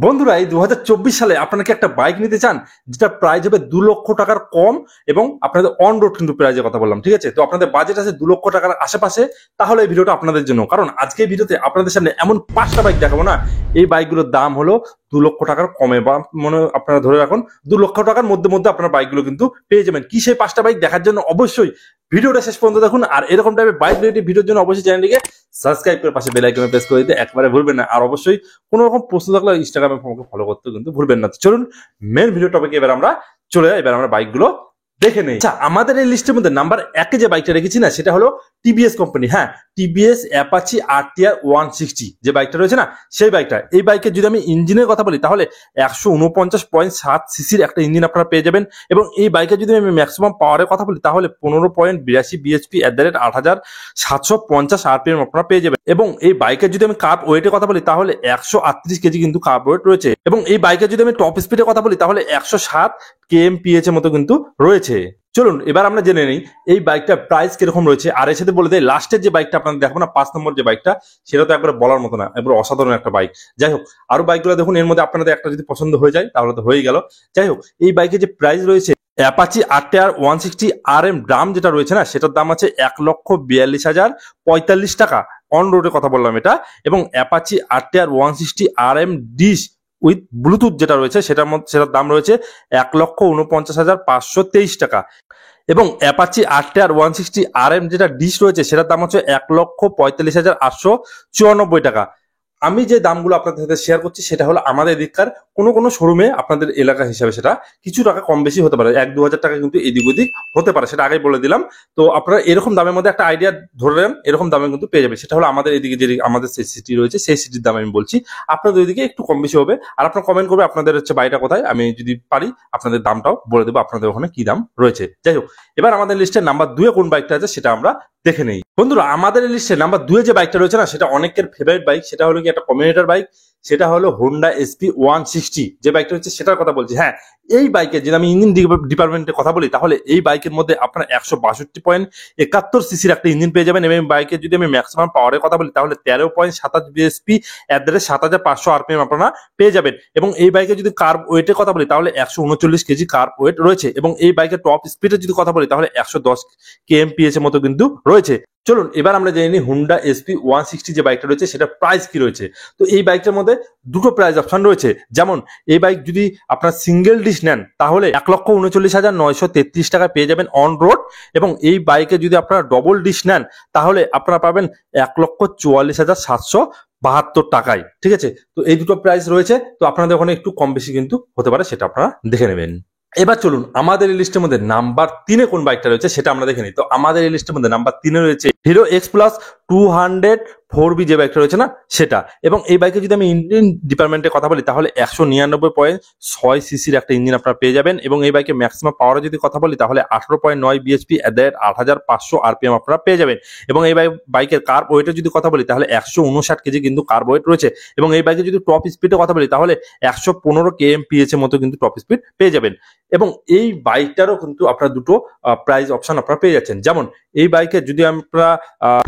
বন্ধুরা এই 2024 সালে আপনারা কি একটা বাইক নিতে চান যেটা প্রাইস হবে 2 লক্ষ টাকার কম এবং আপনাদের অন রোড কিন্তু প্রাইজের কথা বললাম, ঠিক আছে? তো আপনাদের বাজেট আছে 2 লক্ষ টাকার আশেপাশে, তাহলে এই ভিডিওটা আপনাদের জন্য। কারণ আজকে এই ভিডিওতে আপনাদের সামনে এমন 5টা বাইক দেখাবো না, এই বাইকগুলোর দাম হলো 2 লক্ষ টাকার কমে, বা মনে আপনারা ধরে রাখুন 2 লক্ষ টাকার মধ্যে মধ্যে আপনারা বাইকগুলো কিন্তু পেয়ে যাবেন। কি সেই 5টা বাইক দেখার জন্য অবশ্যই ভিডিওটা শেষ পর্যন্ত দেখুন। আর এরকম টাইপের বাইক রিলেটেড ভিডিওর জন্য অবশ্যই চ্যানেলটিকে সাবস্ক্রাইব করে পাশে বেল আইকনে প্রেস করে দিতে একবারে ভুলবেন না। আর অবশ্যই কোনো রকম প্রশ্ন থাকলে ইনস্টাগ্রামে আমাকে ফলো করতে কিন্তু ভুলবেন না। চলুন মেন ভিডিও টপিকে এবার আমরা চলে যাই, এবার আমরা বাইকগুলো দেখে নেই। আচ্ছা, আমাদের এই লিস্টের মধ্যে নাম্বার 1-এ যে বাইকটা রেখেছি না, সেটা হলো টিভিএস কোম্পানি। হ্যাঁ, টিভিএস অ্যাপাচি আরটিআর 160 যে বাইকটা রয়েছে না, সেই বাইকটা। এই বাইকের যদি আমি ইঞ্জিনের কথা বলি তাহলে 149.7 সিসির একটা ইঞ্জিন আপনারা পেয়ে যাবেন। এবং এই বাইকের যদি আমি ম্যাক্সিমাম পাওয়ারের কথা বলি তাহলে 15.82 বিএচপি @8750 আরপিএম আপনারা পেয়ে যাবেন। এবং এই বাইকের যদি আমি কার্ব ওয়েটের কথা বলি তাহলে 138 কেজি কিন্তু কার্ব ওয়েট রয়েছে। এবং এই বাইকের যদি আমি টপ স্পিডের কথা বলি তাহলে 107 kmph এর মতো কিন্তু রয়েছে। চলুন এবার আমরা জেনে নিই এই বাইকটার প্রাইস কিরকম রয়েছে। আর এর সাথে বলে দেয় লাস্টের যে বাইকটা আপনাদের দেখবো না, 5 নম্বর যে বাইকটা, সেটা তো একবার বলার মতো না, একবার অসাধারণ একটা বাইক। যাই হোক, আরো বাইকগুলো দেখুন, এর মধ্যে আপনাদের একটা যদি পছন্দ হয়ে যায় তাহলে তো হয়ে গেল। যাই হোক, এই বাইকের যে প্রাইস রয়েছে, অ্যাপাচি আরটিআর 160 RM ড্রাম যেটা রয়েছে না, সেটার দাম আছে 1,42,045 টাকা। অন রোডের কথা বললাম এটা। এবং Apache RTR 160 RM disc with Bluetooth যেটা রয়েছে সেটার দাম রয়েছে 1,49,523 টাকা। এবং অ্যাপাচি আরটিআর 160 RM যেটা ডিশ রয়েছে সেটার দাম হচ্ছে 1,45,894 টাকা। আমি যে দামগুলো আপনাদের সাথে শেয়ার করছি সেটা হলো আমাদের এদিককার কোনো শোরুমে আপনাদের এলাকা হিসাবে সেটা কিছু টাকা কম বেশি হতে পারে, 1-2 হাজার টাকা কিন্তু এদিক ওদিক হতে পারে, সেটা আগেই বলে দিলাম। তো আপনারা এরকম দামের মধ্যে একটা আইডিয়া ধরে নেন, এরকম দামে কিন্তু পেয়ে যাবে। সেটা হলো আমাদের এদিকে যে আমাদের সেই সিটি রয়েছে সেই সিটির দাম আমি বলছি, আপনাদের ওইদিকে একটু কম বেশি হবে। আর আপনারা কমেন্ট করবে আপনাদের হচ্ছে বাড়িটা কোথায়, আমি যদি পারি আপনাদের দামটাও বলে দেবো আপনাদের ওখানে কি দাম রয়েছে। যাই হোক, এবার আমাদের লিস্টের নাম্বার 2-এ কোন বাইকটা আছে সেটা আমরা দেখে নেই। বন্ধুরা, আমাদের লিস্টে নাম্বার 2-এ যে বাইকটা রয়েছে না, সেটা অনেকের ফেভারিট বাইক। সেটা হলো কি একটা কমিউটার বাইক, সেটা হলো হোন্ডা এসপি 160 যে বাইকটা হচ্ছে সেটার কথা বলছি। হ্যাঁ, এই বাইকের যদি আমি ইঞ্জিন ডিপার্টমেন্টের কথা বলি তাহলে এই বাইকের মধ্যে আপনার 162.71 সিসির একটা ইঞ্জিন পেয়ে যাবেন। এবং বাইকের যদি আমি ম্যাক্সিমাম পাওয়ারের কথা বলি তাহলে 13.27 বিএসপি @7500 আরপিএম আপনারা পেয়ে যাবেন। এবং এই বাইকের যদি কার্ব ওয়েটের কথা বলি তাহলে 139 কেজি কার্ব ওয়েট রয়েছে। এবং এই বাইকের টপ স্পিডের যদি কথা বলি তাহলে 110 kmph এর মতো কিন্তু রয়েছে। চলুন এবার আমরা জেনে নিই হোন্ডা এসপি 160 যে বাইকটা রয়েছে সেটা প্রাইস কি রয়েছে। তো এই বাইকটার মধ্যে দুটো প্রাইস অপশন রয়েছে। যেমন এই বাইক যদি আপনার সিঙ্গেল ডিশ নেন তাহলে 1,39,933 টাকা পেয়ে যাবেন অন রোড। এবং এই বাইকে যদি আপনারা ডবল ডিশ নেন তাহলে আপনারা পাবেন 1,44,772 টাকায়, ঠিক আছে? তো এই দুটো প্রাইস রয়েছে। তো আপনাদের ওখানে একটু কম বেশি কিন্তু হতে পারে, সেটা আপনারা দেখে নেবেন। এবার চলুন আমাদের এই লিস্টের মধ্যে নাম্বার 3-এ কোন বাইকটা রয়েছে সেটা আমরা দেখে নিই। তো আমাদের এই লিস্টের মধ্যে নাম্বার 3-এ রয়েছে হিরো এক্স প্লাস 200 যে বাইকটা রয়েছে না সেটা। এবং এই বাইকে যদি আমি ইঞ্জিন ডিপার্টমেন্টের কথা বলি তাহলে 199.6 সিসির একটা ইঞ্জিন আপনারা পেয়ে যাবেন। এবং এই বাইকে ম্যাক্সিমাম পাওয়ারে যদি কথা বলি তাহলে 18.9 বিএচপি @8500 আরপিএম আপনারা পেয়ে যাবেন। এবং এই বাইকের কার্ব ওয়েটের যদি কথা বলি তাহলে 159 কেজি কিন্তু কার্ব ওয়েট রয়েছে। এবং এই বাইকে যদি টপ স্পিডের কথা বলি তাহলে 115 kmph এর মতো কিন্তু টপ স্পিড পেয়ে যাবেন। এবং এই বাইকটারও কিন্তু আপনারা দুটো প্রাইস অপশন আপনারা পেয়ে যাচ্ছেন। যেমন এই বাইকের যদি আপনারা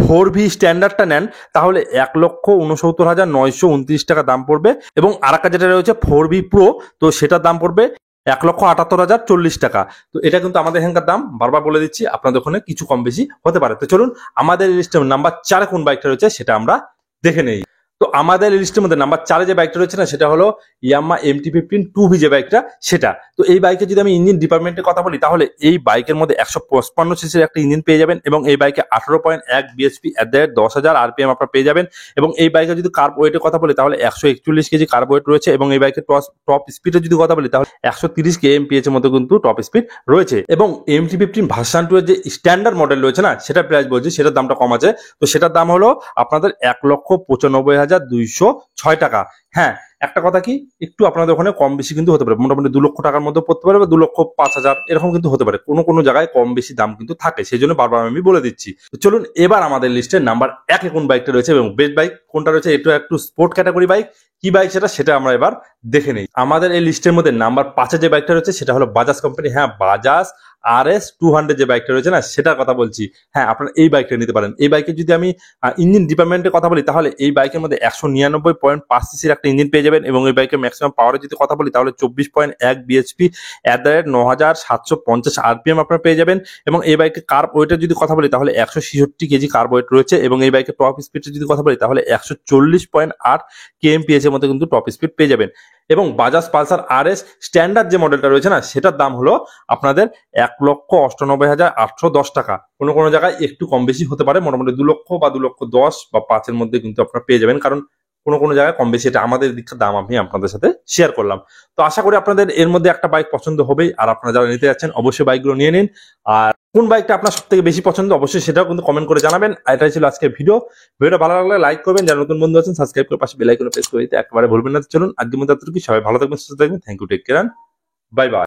4V স্ট্যান্ডার্ডটা নেন তাহলে 1,69,929 টাকা দাম পড়বে। এবং আরেকটা যেটা রয়েছে 4V প্রো, তো সেটার দাম পড়বে 1,78,040 টাকা। তো এটা কিন্তু আমাদের এখানকার দাম, বারবার বলে দিচ্ছি, আপনাদের ওখানে কিছু কম বেশি হতে পারে। তো চলুন আমাদের লিস্টের নাম্বার 4-এ কোন বাইকটা রয়েছে সেটা আমরা দেখে নেই। তো আমাদের লিস্টের মধ্যে নাম্বার 4-এ যে বাইকটা রয়েছে না সেটা হলো ইয়ামাহা MT-15 2V যে বাইকটা সেটা। তো এই বাইকে যদি আমি ইঞ্জিন ডিপার্টমেন্টের কথা বলি তাহলে এই বাইকের মধ্যে 155 সিসির একটা ইঞ্জিন পেয়ে যাবেন। এবং এই বাইকে 18.1 বিএচপি @10,000 আরপিএম আপনারা পেয়ে যাবেন। এবং এই বাইকে যদি কার্ব ওয়েটের কথা বলি তাহলে 141 কেজি কার্ব ওয়েট রয়েছে। এবং এই বাইকের টপ স্পিডের যদি কথা বলি তাহলে 130 kmph এর মতো কিন্তু টপ স্পিড রয়েছে। এবং MT-15 ভার্সন 2 এর যে স্ট্যান্ডার্ড মডেল রয়েছে না সেটা প্রাইস বলছি, সেটার দামটা কম আছে। তো সেটার দাম হলো আপনাদের 1,95,206 টাকা। হ্যাঁ, একটা কথা কি, একটু আপনাদের ওখানে কম বেশি কিন্তু হতে পারে, মোটামুটি 2 লক্ষ টাকার মধ্যে পড়তে পারে বা 2,05,000 এরকম কিন্তু হতে পারে। কোনো জায়গায় কম বেশি দাম কিন্তু থাকে, সেই জন্য বারবার আমি বলে দিচ্ছি। তো চলুন এবার আমাদের লিস্টে নাম্বার 1-এ কোন বাইকটা রয়েছে এবং বেস্ট বাইক কোনটা রয়েছে, এটা একটু স্পোর্ট ক্যাটাগরি বাইক, কি বাইক সেটা আমরা এবার দেখে নেই। আমাদের এই লিস্টের মধ্যে নাম্বার 5-এ যে বাইকটা রয়েছে সেটা হলো বাজাজ কোম্পানি। হ্যাঁ, বাজাজ RS 200 যে বাইকটা রয়েছে না, সেটার কথা বলছি। হ্যাঁ, আপনারা এই বাইকটা নিতে পারেন। এই বাইকে যদি আমি ইঞ্জিন ডিপার্টমেন্টের কথা বলি, তাহলে এই বাইকের মধ্যে 199.5 সিসির একটা ইঞ্জিন পেয়ে যাবেন, এবং এই বাইকের ম্যাক্সিমাম পাওয়ারের যদি কথা বলি, তাহলে 24.1 বিএইচপি @9750 RPM আপনারা পেয়ে যাবেন। এবং এই বাইকের কার্ব ওয়েটের যদি কথা বলি, তাহলে 166 কেজি কার্ব ওয়েট রয়েছে, এবং এই বাইকের টপ স্পিডের যদি কথা বলি, তাহলে 140.8 kmph এর মধ্যে কিন্তু টপ স্পিড পেয়ে যাবেন। এবং বাজাজ পালসার RS স্ট্যান্ডার্ড যে মডেলটা রয়েছে না, সেটার দাম হলো আপনাদের 1,98,810 টাকা। কোনো কোনো জায়গায় একটু কম বেশি হতে পারে, মোটামুটি 2 লক্ষ বা 2,10,000 বা 5 এর মধ্যে কিন্তু আপনারা পেয়ে যাবেন, কারণ কোনো কোনো জায়গায় কম বেশি, এটা আমাদের দিককার দাম আমি আপনাদের সাথে শেয়ার করলাম। তো আশা করি আপনাদের এর মধ্যে একটা বাইক পছন্দ হবেই, আর আপনারা যারা নিতে যাচ্ছেন অবশ্যই বাইকগুলো নিয়ে নিন। আর কোন বাইকটা আপনার সব থেকে বেশি পছন্দ অবশ্যই সেটাও কিন্তু কমেন্ট করে জানাবেন। আর এটাই ছিল আজকের ভিডিওটা ভালো লাগলে লাইক করবেন, যারা নতুন বন্ধু আছেন সাবস্ক্রাইব করে পাশে বেল আইকনে প্রেস করে দিতে একেবারে ভুলবেন না। চলুন আজকের মতো এতটুকু, সবাই ভালো থাকবেন, সুস্থ থাকবেন। Thank you, take care, bye by.